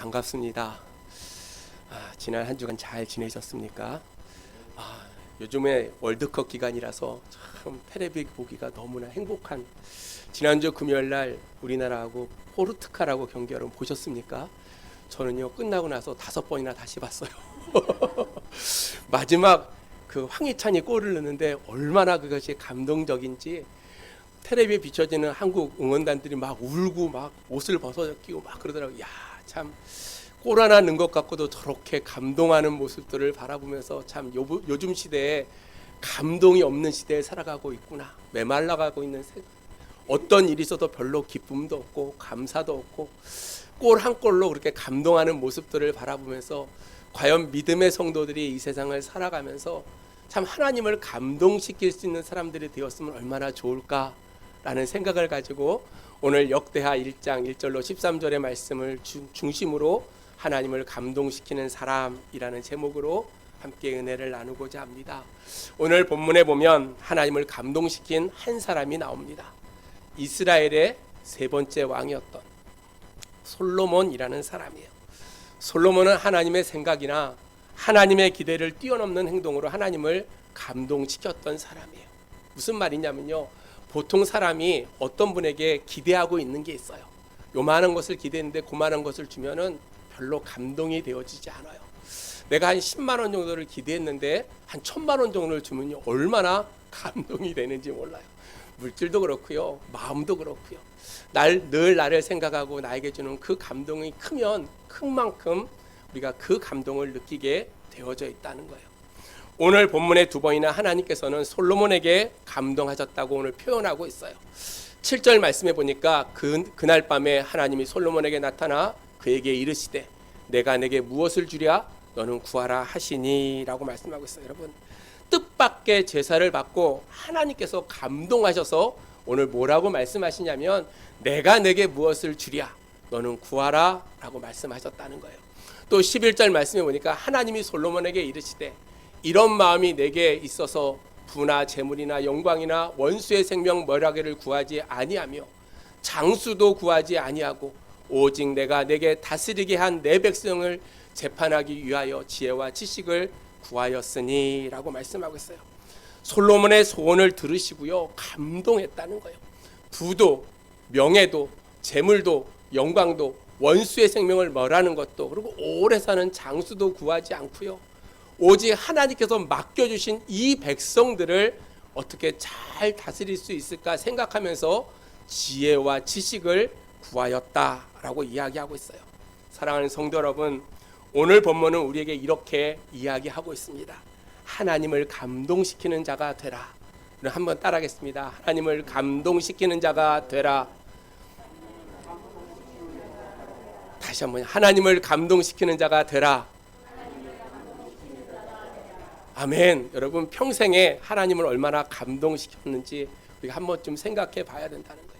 반갑습니다. 지난 한 주간 잘 지내셨습니까? 요즘에 월드컵 기간이라서 참 테레비 보기가 너무나 행복한, 지난주 금요일날 우리나라하고 포르투갈하고 경기 여러분 보셨습니까? 저는요 끝나고 나서 5번이나 다시 봤어요. 마지막 그 황희찬이 골을 넣는데 얼마나 그것이 감동적인지, 텔레비에 비춰지는 한국 응원단들이 막 울고 막 옷을 벗어끼고 막 그러더라고요. 야, 참 골 하나 넣은 것 같고도 저렇게 감동하는 모습들을 바라보면서 참 요즘 시대에 감동이 없는 시대에 살아가고 있구나, 메말라가고 있는 어떤 일이 있어도 별로 기쁨도 없고 감사도 없고 골 한 골로 그렇게 감동하는 모습들을 바라보면서 과연 믿음의 성도들이 이 세상을 살아가면서 참 하나님을 감동시킬 수 있는 사람들이 되었으면 얼마나 좋을까라는 생각을 가지고 오늘 역대하 1장 1절로 13절의 말씀을 중심으로 하나님을 감동시키는 사람이라는 제목으로 함께 은혜를 나누고자 합니다. 오늘 본문에 보면 하나님을 감동시킨 한 사람이 나옵니다. 이스라엘의 세 번째 왕이었던 솔로몬이라는 사람이에요. 솔로몬은 하나님의 생각이나 하나님의 기대를 뛰어넘는 행동으로 하나님을 감동시켰던 사람이에요. 무슨 말이냐면요, 보통 사람이 어떤 분에게 기대하고 있는 게 있어요. 요만한 것을 기대했는데 그만한 것을 주면은 별로 감동이 되어지지 않아요. 내가 한 10만 원 정도를 기대했는데 한 1000만 원 정도를 주면 얼마나 감동이 되는지 몰라요. 물질도 그렇고요, 마음도 그렇고요. 늘 나를 생각하고 나에게 주는 그 감동이 크면 큰 만큼 우리가 그 감동을 느끼게 되어져 있다는 거예요. 오늘 본문의 두 번이나 하나님께서는 솔로몬에게 감동하셨다고 오늘 표현하고 있어요. 7절 말씀해 보니까 그날 밤에 하나님이 솔로몬에게 나타나 그에게 이르시되 내가 내게 무엇을 주랴 너는 구하라 하시니 라고 말씀하고 있어요. 여러분, 뜻밖의 제사를 받고 하나님께서 감동하셔서 오늘 뭐라고 말씀하시냐면 내가 내게 무엇을 주랴 너는 구하라 라고 말씀하셨다는 거예요. 또 11절 말씀해 보니까 하나님이 솔로몬에게 이르시되 이런 마음이 내게 있어서 부나 재물이나 영광이나 원수의 생명 멸하기를 구하지 아니하며 장수도 구하지 아니하고 오직 내가 내게 다스리게 한 내 백성을 재판하기 위하여 지혜와 지식을 구하였으니 라고 말씀하고 있어요. 솔로몬의 소원을 들으시고요 감동했다는 거예요. 부도 명예도 재물도 영광도 원수의 생명을 멸하는 것도, 그리고 오래 사는 장수도 구하지 않고요, 오직 하나님께서 맡겨주신 이 백성들을 어떻게 잘 다스릴 수 있을까 생각하면서 지혜와 지식을 구하였다라고 이야기하고 있어요. 사랑하는 성도 여러분, 오늘 본문은 우리에게 이렇게 이야기하고 있습니다. 하나님을 감동시키는 자가 되라. 한번 따라하겠습니다. 하나님을 감동시키는 자가 되라. 다시 한번, 하나님을 감동시키는 자가 되라. 아멘. 여러분, 평생에 하나님을 얼마나 감동시켰는지 우리가 한 번쯤 생각해 봐야 된다는 거예요.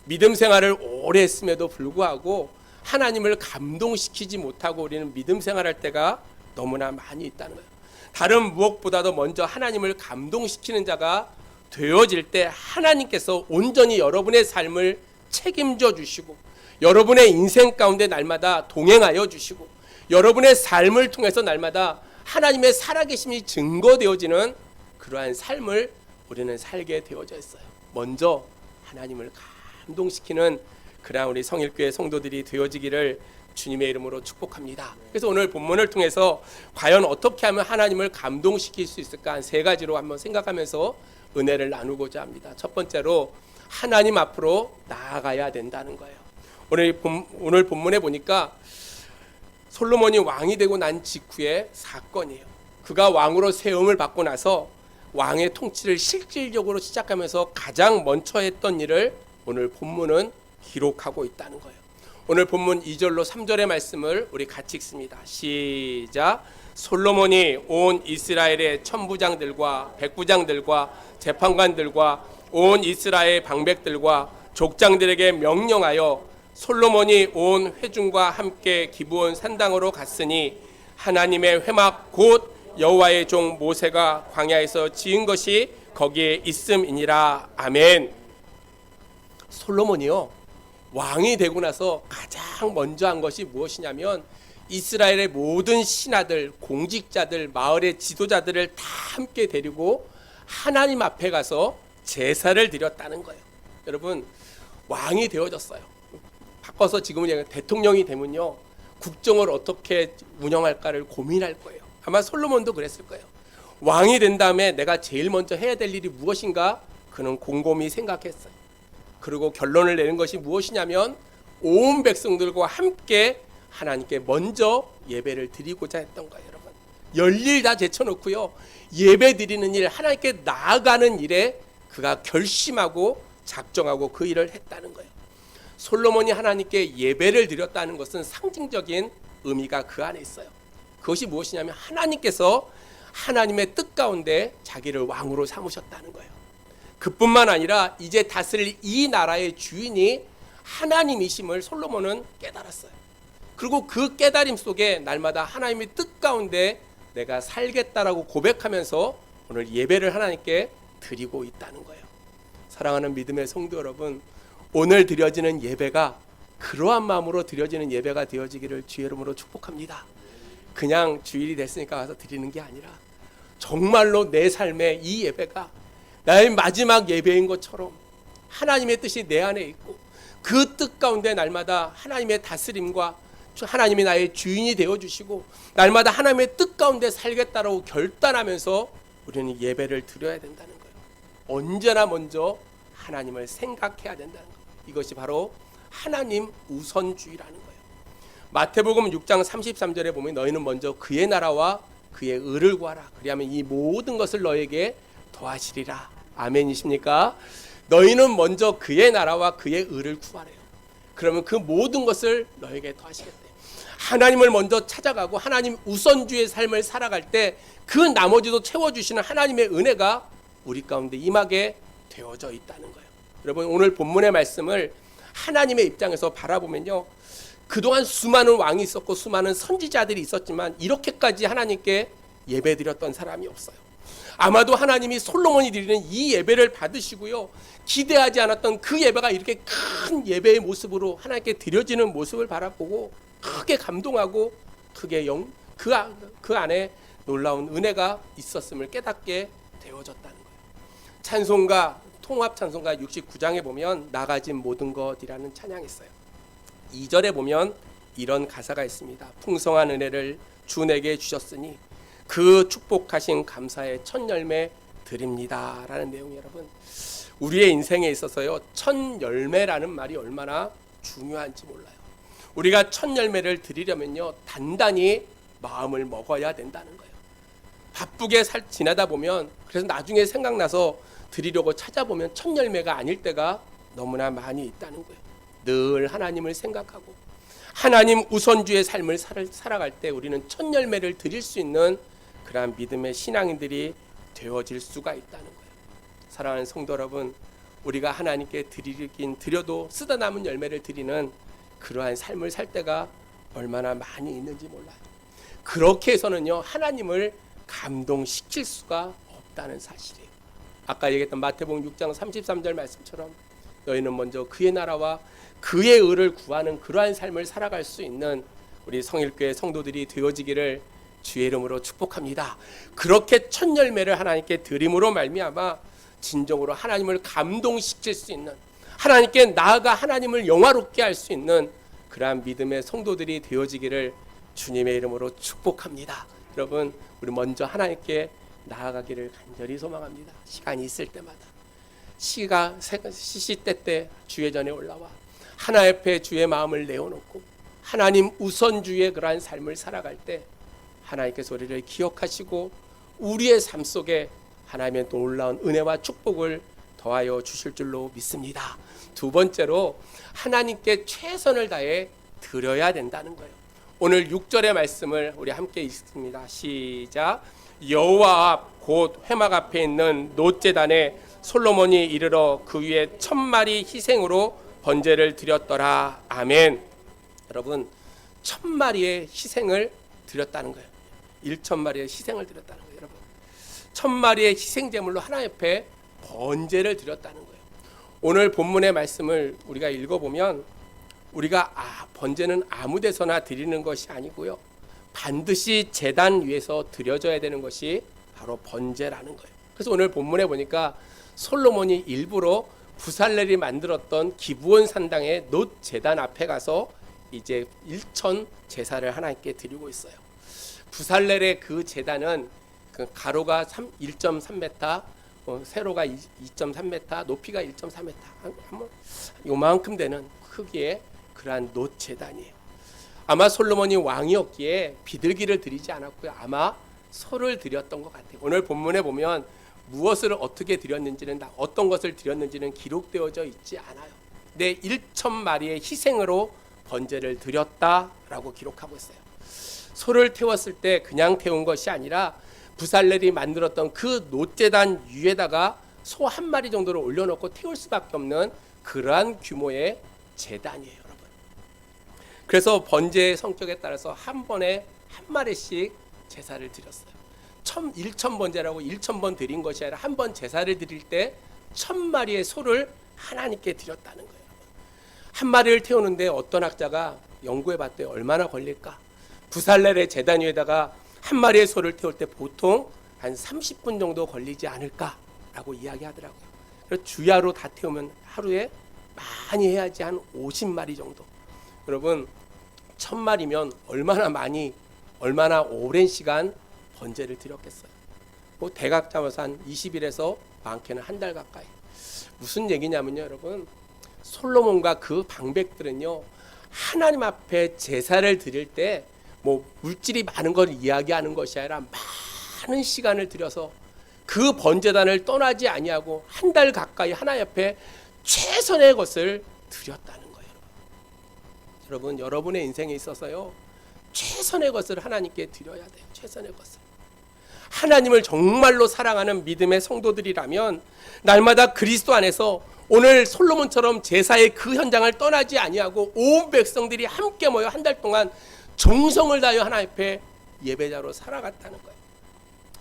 믿음 생활을 오래 했음에도 불구하고 하나님을 감동시키지 못하고 우리는 믿음 생활할 때가 너무나 많이 있다는 거예요. 다른 무엇보다도 먼저 하나님을 감동시키는 자가 되어질 때 하나님께서 온전히 여러분의 삶을 책임져 주시고 여러분의 인생 가운데 날마다 동행하여 주시고 여러분의 삶을 통해서 날마다 하나님의 살아계심이 증거되어지는 그러한 삶을 우리는 살게 되어져 있어요. 먼저 하나님을 감동시키는 그러한 우리 성일교회 성도들이 되어지기를 주님의 이름으로 축복합니다. 그래서 오늘 본문을 통해서 과연 어떻게 하면 하나님을 감동시킬 수 있을까 한 3가지로 한번 생각하면서 은혜를 나누고자 합니다. 첫 번째로, 하나님 앞으로 나아가야 된다는 거예요. 오늘 본문에 보니까 솔로몬이 왕이 되고 난 직후의 사건이에요. 그가 왕으로 세움을 받고 나서 왕의 통치를 실질적으로 시작하면서 가장 먼저 했던 일을 오늘 본문은 기록하고 있다는 거예요. 오늘 본문 2절로 3절의 말씀을 우리 같이 읽습니다. 시작. 솔로몬이 온 이스라엘의 천부장들과 백부장들과 재판관들과 온 이스라엘 방백들과 족장들에게 명령하여 솔로몬이 온 회중과 함께 기브온 산당으로 갔으니 하나님의 회막 곧 여호와의 종 모세가 광야에서 지은 것이 거기에 있음이니라. 아멘. 솔로몬이요 왕이 되고 나서 가장 가장 먼저 한 것이 무엇이냐면 이스라엘의 모든 신하들, 공직자들, 마을의 지도자들을 다 함께 데리고 하나님 앞에 가서 제사를 드렸다는 거예요. 여러분, 왕이 되어졌어요. 바꿔서 지금은 대통령이 되면요, 국정을 어떻게 운영할까를 고민할 거예요. 아마 솔로몬도 그랬을 거예요. 왕이 된 다음에 내가 제일 먼저 해야 될 일이 무엇인가? 그는 곰곰이 생각했어요. 그리고 결론을 내는 것이 무엇이냐면 온 백성들과 함께 하나님께 먼저 예배를 드리고자 했던 거예요. 여러분, 열일 다 제쳐놓고요, 예배 드리는 일, 하나님께 나아가는 일에 그가 결심하고 작정하고 그 일을 했다는 거예요. 솔로몬이 하나님께 예배를 드렸다는 것은 상징적인 의미가 그 안에 있어요. 그것이 무엇이냐면 하나님께서 하나님의 뜻 가운데 자기를 왕으로 삼으셨다는 거예요. 그뿐만 아니라 이제 다스릴 이 나라의 주인이 하나님이심을 솔로몬은 깨달았어요. 그리고 그 깨달음 속에 날마다 하나님의 뜻 가운데 내가 살겠다라고 고백하면서 오늘 예배를 하나님께 드리고 있다는 거예요. 사랑하는 믿음의 성도 여러분, 오늘 드려지는 예배가 그러한 마음으로 드려지는 예배가 되어지기를 주의 이름으로 축복합니다. 그냥 주일이 됐으니까 와서 드리는 게 아니라 정말로 내 삶의 이 예배가 나의 마지막 예배인 것처럼 하나님의 뜻이 내 안에 있고 그 뜻 가운데 날마다 하나님의 다스림과 하나님이 나의 주인이 되어주시고 날마다 하나님의 뜻 가운데 살겠다라고 결단하면서 우리는 예배를 드려야 된다는 거예요. 언제나 먼저 하나님을 생각해야 된다는 거예요. 이것이 바로 하나님 우선주의라는 거예요. 마태복음 6장 33절에 보면 너희는 먼저 그의 나라와 그의 의를 구하라. 그리하면 이 모든 것을 너에게 더하시리라. 아멘이십니까? 너희는 먼저 그의 나라와 그의 의를 구하래요. 그러면 그 모든 것을 너에게 더하시겠대. 하나님을 먼저 찾아가고 하나님 우선주의 삶을 살아갈 때 그 나머지도 채워주시는 하나님의 은혜가 우리 가운데 임하게 되어져 있다는 거예요. 여러분, 오늘 본문의 말씀을 하나님의 입장에서 바라보면요, 그동안 수많은 왕이 있었고 수많은 선지자들이 있었지만 이렇게까지 하나님께 예배드렸던 사람이 없어요. 아마도 하나님이 솔로몬이 드리는 이 예배를 받으시고요, 기대하지 않았던 그 예배가 이렇게 큰 예배의 모습으로 하나님께 드려지는 모습을 바라보고 크게 감동하고 크게 그 안에 놀라운 은혜가 있었음을 깨닫게 되어졌다는 거예요. 찬송가, 통합 찬송가 69장에 보면 나 가진 모든 것이라는 찬양이 있어요. 2절에 보면 이런 가사가 있습니다. 풍성한 은혜를 주 내게 주셨으니 그 축복하신 감사의 첫 열매 드립니다 라는 내용이, 여러분, 우리의 인생에 있어서요, 첫 열매라는 말이 얼마나 중요한지 몰라요. 우리가 첫 열매를 드리려면요, 단단히 마음을 먹어야 된다는 거예요. 바쁘게 지나다 보면, 그래서 나중에 생각나서 드리려고 찾아보면 첫 열매가 아닐 때가 너무나 많이 있다는 거예요. 늘 하나님을 생각하고 하나님 우선주의 삶을 살아갈 때 우리는 첫 열매를 드릴 수 있는 그러한 믿음의 신앙인들이 되어질 수가 있다는 거예요. 사랑하는 성도 여러분, 우리가 하나님께 드리긴 드려도 쓰다 남은 열매를 드리는 그러한 삶을 살 때가 얼마나 많이 있는지 몰라요. 그렇게 해서는요, 하나님을 감동시킬 수가 없다는 사실이에요. 아까 얘기했던 마태복음 6장 33절 말씀처럼 너희는 먼저 그의 나라와 그의 의를 구하는 그러한 삶을 살아갈 수 있는 우리 성일교회 성도들이 되어지기를 주의 이름으로 축복합니다. 그렇게 첫 열매를 하나님께 드림으로 말미암아 진정으로 하나님을 감동시킬 수 있는, 하나님께 나아가 하나님을 영화롭게 할 수 있는 그러한 믿음의 성도들이 되어지기를 주님의 이름으로 축복합니다. 여러분, 우리 먼저 하나님께 나아가기를 간절히 소망합니다. 시간이 있을 때마다 시시때때 주의 전에 올라와 하나 옆에 주의 마음을 내어놓고 하나님 우선주의 그러한 삶을 살아갈 때 하나님께서 우리를 기억하시고 우리의 삶 속에 하나님의 놀라운 은혜와 축복을 더하여 주실 줄로 믿습니다. 두 번째로 하나님께 최선을 다해 드려야 된다는 거예요. 오늘 6절의 말씀을 우리 함께 읽습니다. 시작. 여호와 앞 곧 회막 앞에 있는 놋제단에 솔로몬이 이르러 그 위에 1000마리 희생으로 번제를 드렸더라. 아멘. 여러분, 1000마리의 희생을 드렸다는 거예요. 1000마리의 희생을 드렸다는 거예요. 여러분, 1000마리의 희생 제물로 하나님 앞에 번제를 드렸다는 거예요. 오늘 본문의 말씀을 우리가 읽어보면 우리가 번제는 아무 데서나 드리는 것이 아니고요. 반드시 제단 위에서 드려져야 되는 것이 바로 번제라는 거예요. 그래서 오늘 본문에 보니까 솔로몬이 일부러 부살렐이 만들었던 기브온 산당의 놋 제단 앞에 가서 이제 일천 제사를 하나님께 드리고 있어요. 부살렐의 그 제단은 그 가로가 1.3m, 세로가 2.3m, 높이가 1.3m, 요만큼 되는 크기의 그러한 놋 제단이에요. 아마 솔로몬이 왕이었기에 비둘기를 드리지 않았고요. 아마 소를 드렸던 것 같아요. 오늘 본문에 보면 무엇을 어떻게 드렸는지는, 어떤 것을 드렸는지는 기록되어져 있지 않아요. 내 1,000마리의 희생으로 번제를 드렸다라고 기록하고 있어요. 소를 태웠을 때 그냥 태운 것이 아니라 부살렐이 만들었던 그 놋제단 위에다가 소 한 마리 정도를 올려놓고 태울 수밖에 없는 그러한 규모의 제단이에요, 여러분. 그래서 번제의 성격에 따라서 한 번에 한 마리씩 제사를 드렸어요. 1,000번제라고 1,000번 드린 것이 아니라 한 번 제사를 드릴 때 1,000마리의 소를 하나님께 드렸다는 거예요. 한 마리를 태우는데 어떤 학자가 연구해 봤대요. 얼마나 걸릴까? 부살렐의 제단 위에다가 한 마리의 소를 태울 때 보통 한 30분 정도 걸리지 않을까라고 이야기하더라고요. 그래서 주야로 다 태우면 하루에 많이 해야지 한 50마리 정도. 여러분 1,000마리면 얼마나 오랜 시간 번제를 드렸겠어요. 뭐 대각 잡아서 한 20일에서 많게는 한 달 가까이. 무슨 얘기냐면요, 여러분, 솔로몬과 그 방백들은요, 하나님 앞에 제사를 드릴 때 뭐 물질이 많은 걸 이야기하는 것이 아니라 많은 시간을 들여서 그 번제단을 떠나지 아니하고 한 달 가까이 하나님 앞에 최선의 것을 드렸다는 거예요. 여러분, 여러분의 인생에 있어서요, 최선의 것을 하나님께 드려야 돼요. 최선의 것을. 하나님을 정말로 사랑하는 믿음의 성도들이라면 날마다 그리스도 안에서 오늘 솔로몬처럼 제사의 그 현장을 떠나지 아니하고 온 백성들이 함께 모여 한 달 동안 정성을 다하여 하나님 앞에 예배자로 살아갔다는 거예요.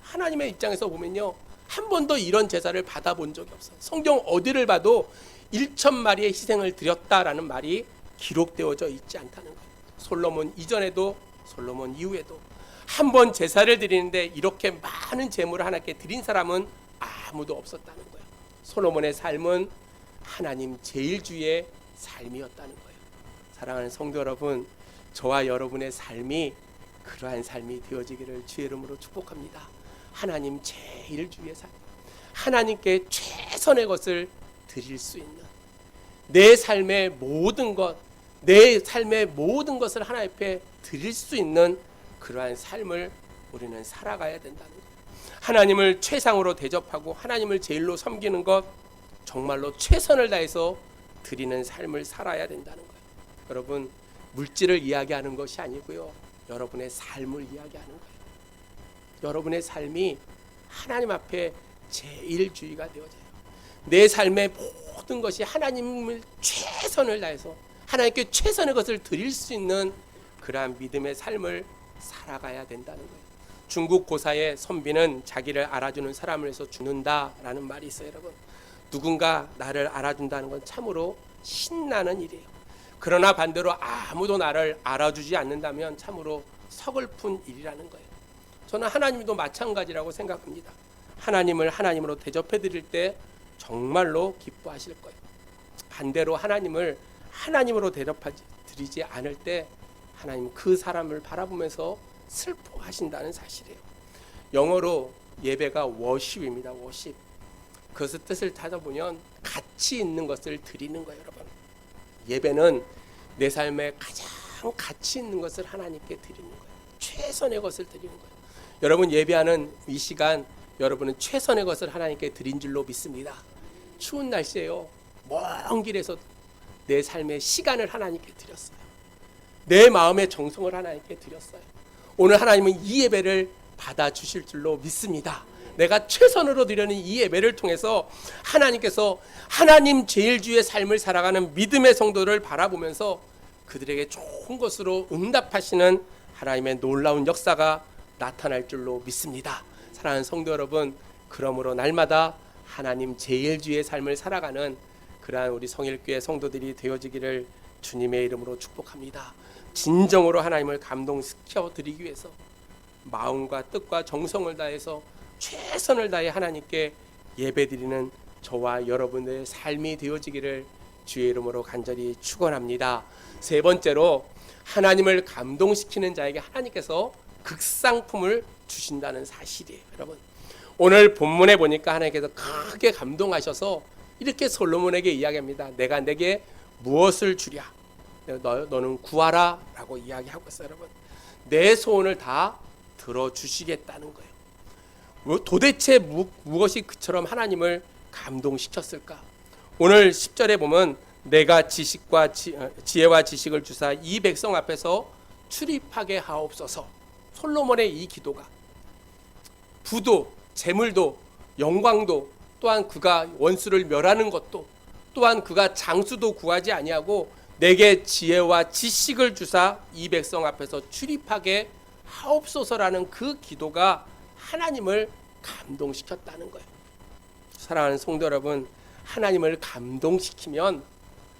하나님의 입장에서 보면요, 한 번도 이런 제사를 받아본 적이 없어요. 성경 어디를 봐도 1,000마리의 희생을 드렸다라는 말이 기록되어져 있지 않다는 거예요. 솔로몬 이전에도 솔로몬 이후에도 한 번 제사를 드리는데 이렇게 많은 제물을 하나님께 드린 사람은 아무도 없었다는 거예요. 솔로몬의 삶은 하나님 제일주의의 삶이었다는 거예요. 사랑하는 성도 여러분, 저와 여러분의 삶이 그러한 삶이 되어지기를 주의 이름으로 축복합니다. 하나님 제일주의의 삶, 하나님께 최선의 것을 드릴 수 있는 내 삶의 모든 것, 내 삶의 모든 것을 하나님 앞에 드릴 수 있는 그러한 삶을 우리는 살아가야 된다는 거예요. 하나님을 최상으로 대접하고 하나님을 제일로 섬기는 것, 정말로 최선을 다해서 드리는 삶을 살아야 된다는 거예요. 여러분, 물질을 이야기하는 것이 아니고요, 여러분의 삶을 이야기하는 거예요. 여러분의 삶이 하나님 앞에 제일주의가 되어져요. 내 삶의 모든 것이 하나님을 최선을 다해서 하나님께 최선의 것을 드릴 수 있는 그러한 믿음의 삶을 살아가야 된다는 거예요. 중국 고사의 선비는 자기를 알아주는 사람을 해서 죽는다라는 말이 있어요. 여러분, 누군가 나를 알아준다는 건 참으로 신나는 일이에요. 그러나 반대로 아무도 나를 알아주지 않는다면 참으로 서글픈 일이라는 거예요. 저는 하나님도 마찬가지라고 생각합니다. 하나님을 하나님으로 대접해 드릴 때 정말로 기뻐하실 거예요. 반대로 하나님을 하나님으로 대접드리지 않을 때 하나님 그 사람을 바라보면서 슬퍼하신다는 사실이에요. 영어로 예배가 워십입니다. 워십. 그것의 뜻을 찾아보면 가치 있는 것을 드리는 거예요, 여러분. 예배는 내 삶에 가장 가치 있는 것을 하나님께 드리는 거예요. 최선의 것을 드리는 거예요. 여러분, 예배하는 이 시간 여러분은 최선의 것을 하나님께 드린 줄로 믿습니다. 추운 날씨에요, 먼 길에서 내 삶의 시간을 하나님께 드렸어요. 내 마음의 정성을 하나님께 드렸어요. 오늘 하나님은 이 예배를 받아주실 줄로 믿습니다. 내가 최선으로 드리는 이 예배를 통해서 하나님께서 하나님 제일주의 삶을 살아가는 믿음의 성도를 바라보면서 그들에게 좋은 것으로 응답하시는 하나님의 놀라운 역사가 나타날 줄로 믿습니다. 사랑하는 성도 여러분, 그러므로 날마다 하나님 제일주의 삶을 살아가는 그러한 우리 성일교회 성도들이 되어지기를 주님의 이름으로 축복합니다. 진정으로 하나님을 감동시켜 드리기 위해서 마음과 뜻과 정성을 다해서 최선을 다해 하나님께 예배드리는 저와 여러분의 삶이 되어지기를 주의 이름으로 간절히 축원합니다. 세 번째로 하나님을 감동시키는 자에게 하나님께서 극상품을 주신다는 사실이에요. 여러분, 오늘 본문에 보니까 하나님께서 크게 감동하셔서 이렇게 솔로몬에게 이야기합니다. 내가 내게 무엇을 주랴? 너는 구하라 라고 이야기하고 있어요. 여러분, 내 소원을 다 들어주시겠다는 거예요. 도대체 무엇이 그처럼 하나님을 감동시켰을까? 오늘 10절에 보면 내가 지혜와 지식을 주사 이 백성 앞에서 출입하게 하옵소서. 솔로몬의 이 기도가 부도, 재물도, 영광도, 또한 그가 원수를 멸하는 것도, 또한 그가 장수도 구하지 아니하고 내게 지혜와 지식을 주사 이 백성 앞에서 출입하게 하옵소서라는 그 기도가 하나님을 감동시켰다는 거예요. 사랑하는 성도 여러분, 하나님을 감동시키면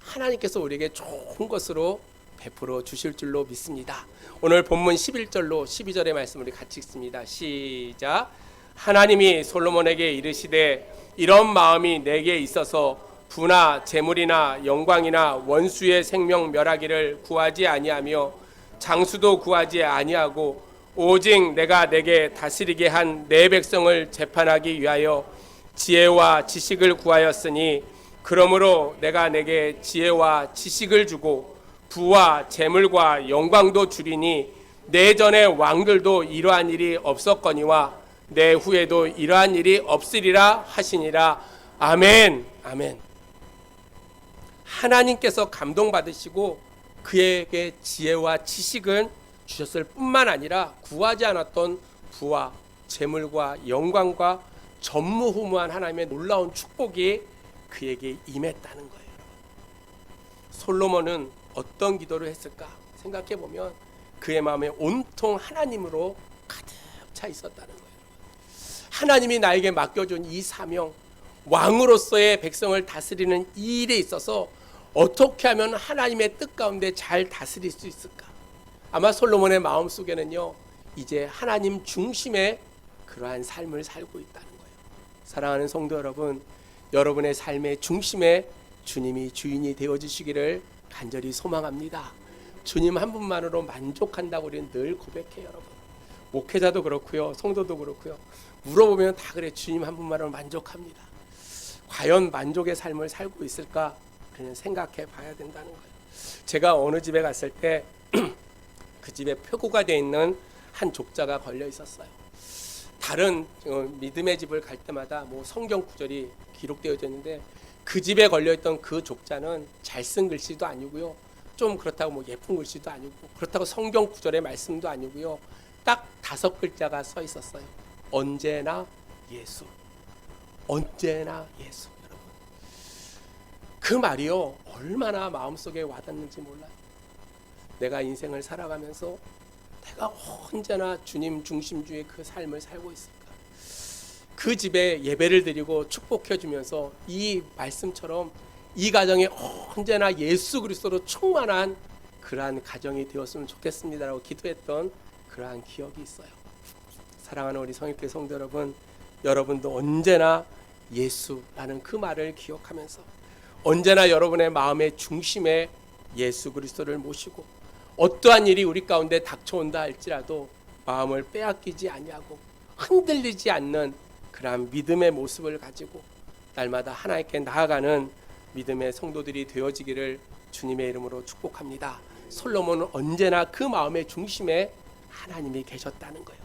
하나님께서 우리에게 좋은 것으로 베풀어 주실 줄로 믿습니다. 오늘 본문 11절로 12절의 말씀 우리 같이 읽습니다. 시작. 하나님이 솔로몬에게 이르시되 이런 마음이 내게 있어서 부나 재물이나 영광이나 원수의 생명 멸하기를 구하지 아니하며 장수도 구하지 아니하고 오직 내가 내게 다스리게 한 내 백성을 재판하기 위하여 지혜와 지식을 구하였으니 그러므로 내가 내게 지혜와 지식을 주고 부와 재물과 영광도 주리니 내 전의 왕들도 이러한 일이 없었거니와 내 후에도 이러한 일이 없으리라 하시니라. 아멘. 아멘. 하나님께서 감동받으시고 그에게 지혜와 지식을 주셨을 뿐만 아니라 구하지 않았던 부와 재물과 영광과 전무후무한 하나님의 놀라운 축복이 그에게 임했다는 거예요. 솔로몬은 어떤 기도를 했을까 생각해 보면 그의 마음에 온통 하나님으로 가득 차 있었다는 거예요. 하나님이 나에게 맡겨준 이 사명, 왕으로서의 백성을 다스리는 이 일에 있어서 어떻게 하면 하나님의 뜻 가운데 잘 다스릴 수 있을까? 아마 솔로몬의 마음속에는요, 이제 하나님 중심의 그러한 삶을 살고 있다는 거예요. 사랑하는 성도 여러분, 여러분의 삶의 중심에 주님이 주인이 되어주시기를 간절히 소망합니다. 주님 한 분만으로 만족한다고 우리는 늘 고백해요. 여러분, 목회자도 그렇고요, 성도도 그렇고요, 물어보면 다 그래. 주님 한 분만으로 만족합니다. 과연 만족의 삶을 살고 있을까? 그냥 생각해 봐야 된다는 거예요. 제가 어느 집에 갔을 때 그 집에 표고가 되어 있는 한 족자가 걸려 있었어요. 다른 믿음의 집을 갈 때마다 뭐 성경 구절이 기록되어져 있는데 그 집에 걸려있던 그 족자는 잘 쓴 글씨도 아니고요, 좀 그렇다고 뭐 예쁜 글씨도 아니고, 그렇다고 성경 구절의 말씀도 아니고요, 딱 5글자가 써 있었어요. 언제나 예수. 언제나 예수. 여러분, 그 말이요 얼마나 마음속에 와닿는지 몰라요. 내가 인생을 살아가면서 내가 언제나 주님 중심주의 그 삶을 살고 있을까? 그 집에 예배를 드리고 축복해 주면서 이 말씀처럼 이 가정에 언제나 예수 그리스도로 충만한 그러한 가정이 되었으면 좋겠습니다라고 기도했던 그러한 기억이 있어요. 사랑하는 우리 성육교 성도 여러분, 여러분도 언제나 예수라는 그 말을 기억하면서 언제나 여러분의 마음의 중심에 예수 그리스도를 모시고 어떠한 일이 우리 가운데 닥쳐온다 할지라도 마음을 빼앗기지 아니하고 흔들리지 않는 그러한 믿음의 모습을 가지고 날마다 하나님께 나아가는 믿음의 성도들이 되어지기를 주님의 이름으로 축복합니다. 솔로몬은 언제나 그 마음의 중심에 하나님이 계셨다는 거예요.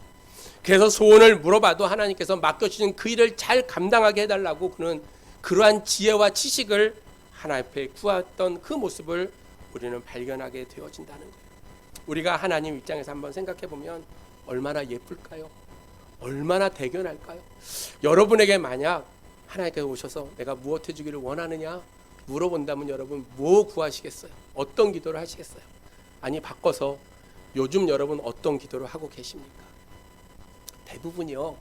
그래서 소원을 물어봐도 하나님께서 맡겨주신 그 일을 잘 감당하게 해달라고 그는 그러한 지혜와 지식을 하나님 앞에 구했던 그 모습을 우리는 발견하게 되어진다는 거예요. 우리가 하나님 입장에서 한번 생각해 보면 얼마나 예쁠까요? 얼마나 대견할까요? 여러분에게 만약 하나님께서 오셔서 내가 무엇 해주기를 원하느냐 물어본다면 여러분 뭐 구하시겠어요? 어떤 기도를 하시겠어요? 아니 바꿔서 요즘 여러분 어떤 기도를 하고 계십니까? 대부분이요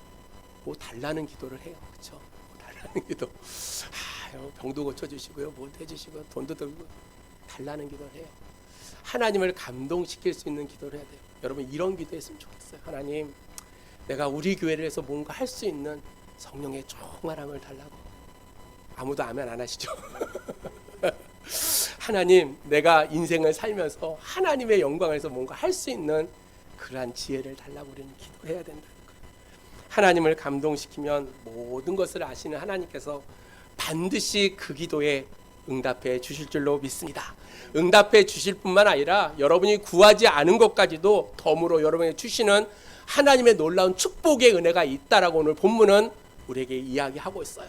뭐 달라는 기도를 해요. 그렇죠? 뭐 달라는 기도. 병도 고쳐주시고요, 뭐 해주시고 돈도 들고 다 달라는 기도를 해요. 하나님을 감동시킬 수 있는 기도를 해야 돼요. 여러분 이런 기도했으면 좋겠어요. 하나님, 내가 우리 교회를 해서 뭔가 할 수 있는 성령의 충만함을 달라고. 아무도 아멘 안 하시죠? 하나님, 내가 인생을 살면서 하나님의 영광을 위해서 뭔가 할 수 있는 그러한 지혜를 달라고 우리는 기도해야 된다는 거예요. 하나님을 감동시키면 모든 것을 아시는 하나님께서 반드시 그 기도에 응답해 주실 줄로 믿습니다. 응답해 주실 뿐만 아니라 여러분이 구하지 않은 것까지도 덤으로 여러분에게 주시는 하나님의 놀라운 축복의 은혜가 있다라고 오늘 본문은 우리에게 이야기하고 있어요.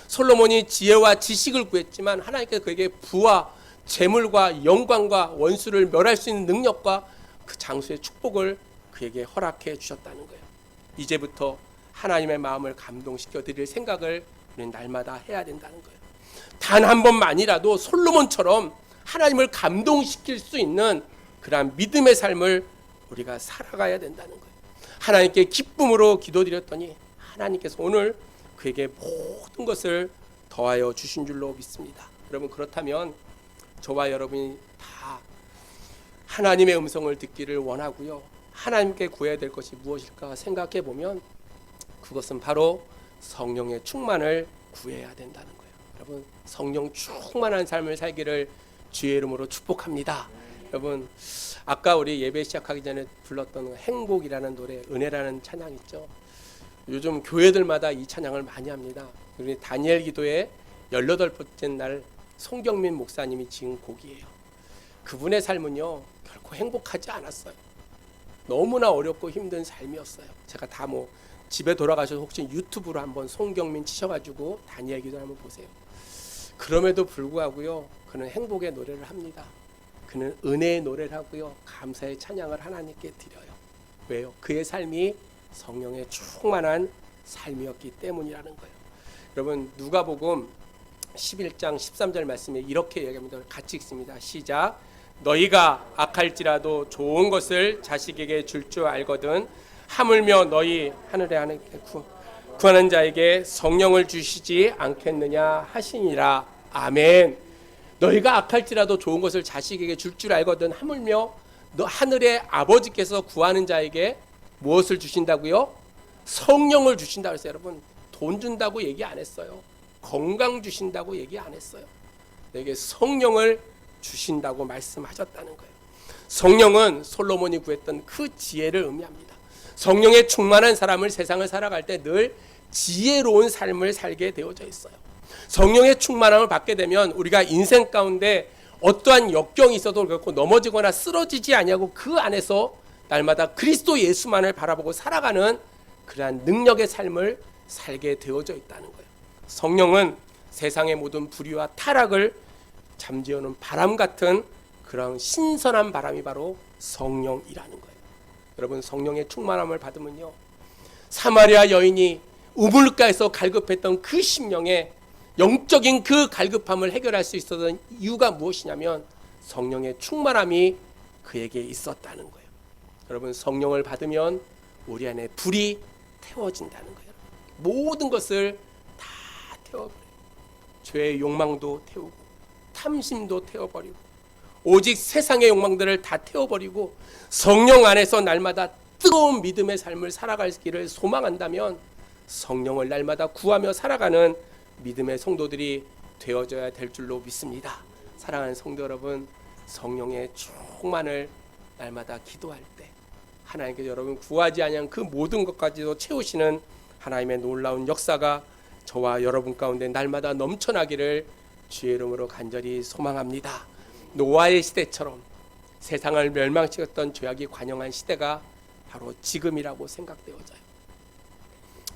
솔로몬이 지혜와 지식을 구했지만 하나님께서 그에게 부와 재물과 영광과 원수를 멸할 수 있는 능력과 그 장수의 축복을 그에게 허락해 주셨다는 거예요. 이제부터 하나님의 마음을 감동시켜 드릴 생각을 우리는 날마다 해야 된다는 거예요. 단 한 번만이라도 솔로몬처럼 하나님을 감동시킬 수 있는 그러한 믿음의 삶을 우리가 살아가야 된다는 거예요. 하나님께 기쁨으로 기도드렸더니 하나님께서 오늘 그에게 모든 것을 더하여 주신 줄로 믿습니다. 여러분, 그렇다면 저와 여러분이 다 하나님의 음성을 듣기를 원하고요. 하나님께 구해야 될 것이 무엇일까 생각해 보면 그것은 바로 성령의 충만을 구해야 된다는 거예요. 여러분, 성령 충만한 삶을 살기를 주의 이름으로 축복합니다. 여러분, 아까 우리 예배 시작하기 전에 불렀던 행복이라는 노래, 은혜라는 찬양 있죠. 요즘 교회들마다 이 찬양을 많이 합니다. 우리 다니엘 기도의 18번째 날 송경민 목사님이 지은 곡이에요. 그분의 삶은요 결코 행복하지 않았어요. 너무나 어렵고 힘든 삶이었어요. 제가 다 집에 돌아가셔서 혹시 유튜브로 한번 송경민 치셔가지고 다니엘 기도 한번 보세요. 그럼에도 불구하고요 그는 행복의 노래를 합니다. 그는 은혜의 노래를 하고요 감사의 찬양을 하나님께 드려요. 왜요? 그의 삶이 성령의 충만한 삶이었기 때문이라는 거예요. 여러분, 누가복음 11장 13절 말씀에 이렇게 얘기합니다. 같이 읽습니다. 시작. 너희가 악할지라도 좋은 것을 자식에게 줄 줄 알거든 하물며 너희 하늘에 하나님께 구하는 자에게 성령을 주시지 않겠느냐 하시니라. 아멘. 너희가 악할지라도 좋은 것을 자식에게 줄 줄 알거든 하물며 너 하늘의 아버지께서 구하는 자에게 무엇을 주신다고요? 성령을 주신다고 했어요. 여러분, 돈 준다고 얘기 안 했어요. 건강 주신다고 얘기 안 했어요. 내게 성령을 주신다고 말씀하셨다는 거예요. 성령은 솔로몬이 구했던 그 지혜를 의미합니다. 성령의 충만한 사람을 세상을 살아갈 때 늘 지혜로운 삶을 살게 되어져 있어요. 성령의 충만함을 받게 되면 우리가 인생 가운데 어떠한 역경이 있어도 그렇고 넘어지거나 쓰러지지 아니하고 그 안에서 날마다 그리스도 예수만을 바라보고 살아가는 그러한 능력의 삶을 살게 되어져 있다는 거예요. 성령은 세상의 모든 불의와 타락을 잠재우는 바람 같은 그런 신선한 바람이 바로 성령이라는 거예요. 여러분, 성령의 충만함을 받으면요 사마리아 여인이 우물가에서 갈급했던 그 심령에 영적인 그 갈급함을 해결할 수 있었던 이유가 무엇이냐면 성령의 충만함이 그에게 있었다는 거예요. 여러분, 성령을 받으면 우리 안에 불이 태워진다는 거예요. 모든 것을 다 태워버려요. 죄의 욕망도 태우고 탐심도 태워버리고 오직 세상의 욕망들을 다 태워버리고 성령 안에서 날마다 뜨거운 믿음의 삶을 살아가기를 소망한다면 성령을 날마다 구하며 살아가는 믿음의 성도들이 되어져야 될 줄로 믿습니다. 사랑하는 성도 여러분, 성령의 충만을 날마다 기도할 때 하나님께서 여러분 구하지 아니한 그 모든 것까지도 채우시는 하나님의 놀라운 역사가 저와 여러분 가운데 날마다 넘쳐나기를 주의 이름으로 간절히 소망합니다. 노아의 시대처럼 세상을 멸망시켰던 죄악이 관영한 시대가 바로 지금이라고 생각되어져요.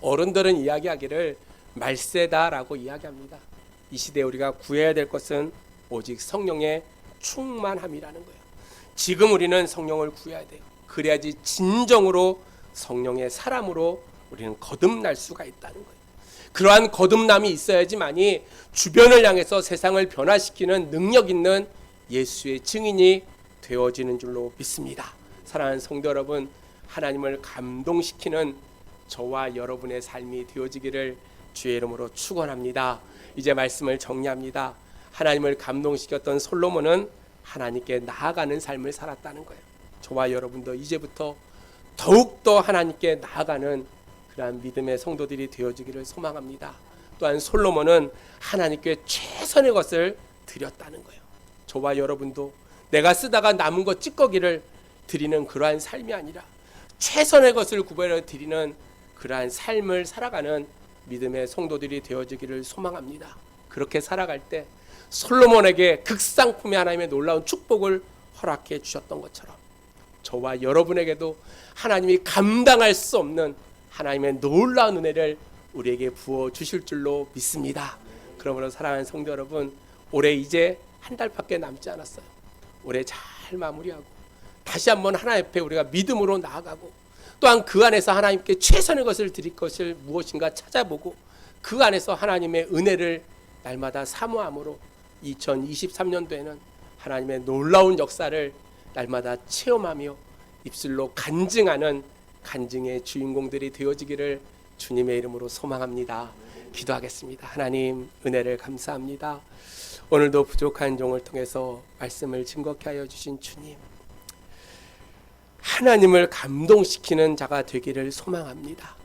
어른들은 이야기하기를 말세다라고 이야기합니다. 이 시대에 우리가 구해야 될 것은 오직 성령의 충만함이라는 거예요. 지금 우리는 성령을 구해야 돼요. 그래야지 진정으로 성령의 사람으로 우리는 거듭날 수가 있다는 거예요. 그러한 거듭남이 있어야지만이 주변을 향해서 세상을 변화시키는 능력 있는 예수의 증인이 되어지는 줄로 믿습니다. 사랑하는 성도 여러분, 하나님을 감동시키는 저와 여러분의 삶이 되어지기를 주의 이름으로 축원합니다. 이제 말씀을 정리합니다. 하나님을 감동시켰던 솔로몬은 하나님께 나아가는 삶을 살았다는 거예요. 저와 여러분도 이제부터 더욱더 하나님께 나아가는 그러한 믿음의 성도들이 되어지기를 소망합니다. 또한 솔로몬은 하나님께 최선의 것을 드렸다는 거예요. 저와 여러분도 내가 쓰다가 남은 것 찌꺼기를 드리는 그러한 삶이 아니라 최선의 것을 구별해 드리는 그러한 삶을 살아가는 믿음의 성도들이 되어지기를 소망합니다. 그렇게 살아갈 때 솔로몬에게 극상품의 하나님의 놀라운 축복을 허락해 주셨던 것처럼 저와 여러분에게도 하나님이 감당할 수 없는 하나님의 놀라운 은혜를 우리에게 부어 주실 줄로 믿습니다. 그러므로 사랑하는 성도 여러분, 올해 이제 한 달밖에 남지 않았어요. 올해 잘 마무리하고 다시 한번 하나님 앞에 우리가 믿음으로 나아가고 또한 그 안에서 하나님께 최선의 것을 드릴 것을 무엇인가 찾아보고 그 안에서 하나님의 은혜를 날마다 사모함으로 2023년도에는 하나님의 놀라운 역사를 날마다 체험하며 입술로 간증하는 간증의 주인공들이 되어지기를 주님의 이름으로 소망합니다. 기도하겠습니다. 하나님 은혜를 감사합니다. 오늘도 부족한 종을 통해서 말씀을 증거케 하여 주신 주님, 하나님을 감동시키는 자가 되기를 소망합니다.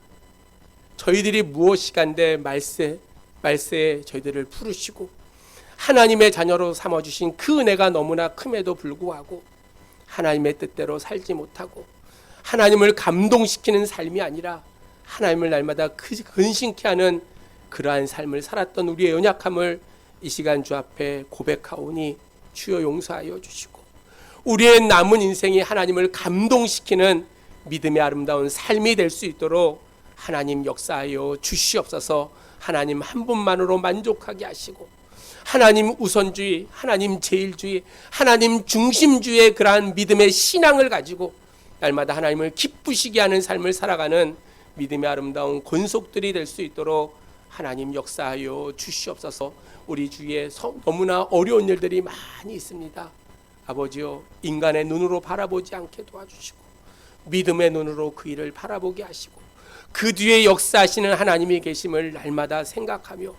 저희들이 무엇이간데 말세에 저희들을 부르시고 하나님의 자녀로 삼아주신 그 은혜가 너무나 큼에도 불구하고 하나님의 뜻대로 살지 못하고 하나님을 감동시키는 삶이 아니라 하나님을 날마다 근심케 하는 그러한 삶을 살았던 우리의 연약함을 이 시간 주 앞에 고백하오니 주여 용서하여 주시고 우리의 남은 인생이 하나님을 감동시키는 믿음의 아름다운 삶이 될 수 있도록 하나님 역사하여 주시옵소서. 하나님 한 분만으로 만족하게 하시고 하나님 우선주의, 하나님 제일주의, 하나님 중심주의의 그러한 믿음의 신앙을 가지고 날마다 하나님을 기쁘시게 하는 삶을 살아가는 믿음의 아름다운 권속들이 될 수 있도록 하나님 역사하여 주시옵소서. 우리 주위에 너무나 어려운 일들이 많이 있습니다. 아버지여, 인간의 눈으로 바라보지 않게 도와주시고 믿음의 눈으로 그 일을 바라보게 하시고 그 뒤에 역사하시는 하나님이 계심을 날마다 생각하며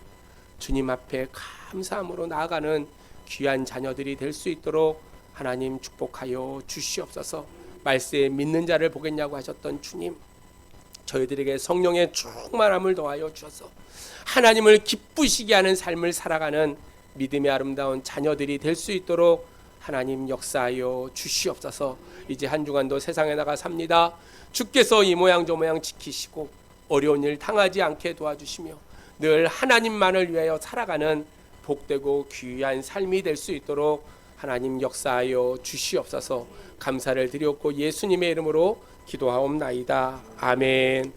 주님 앞에 감사함으로 나아가는 귀한 자녀들이 될 수 있도록 하나님 축복하여 주시옵소서. 말세에 믿는 자를 보겠냐고 하셨던 주님, 저희들에게 성령의 충만함을 더하여 주셔서 하나님을 기쁘시게 하는 삶을 살아가는 믿음의 아름다운 자녀들이 될 수 있도록 하나님 역사하여 주시옵소서. 이제 한 주간도 세상에 나가 삽니다. 주께서 이 모양 저 모양 지키시고 어려운 일 당하지 않게 도와주시며 늘 하나님만을 위하여 살아가는 복되고 귀한 삶이 될 수 있도록 하나님 역사하여 주시옵소서. 감사를 드렸고 예수님의 이름으로 기도하옵나이다. 아멘.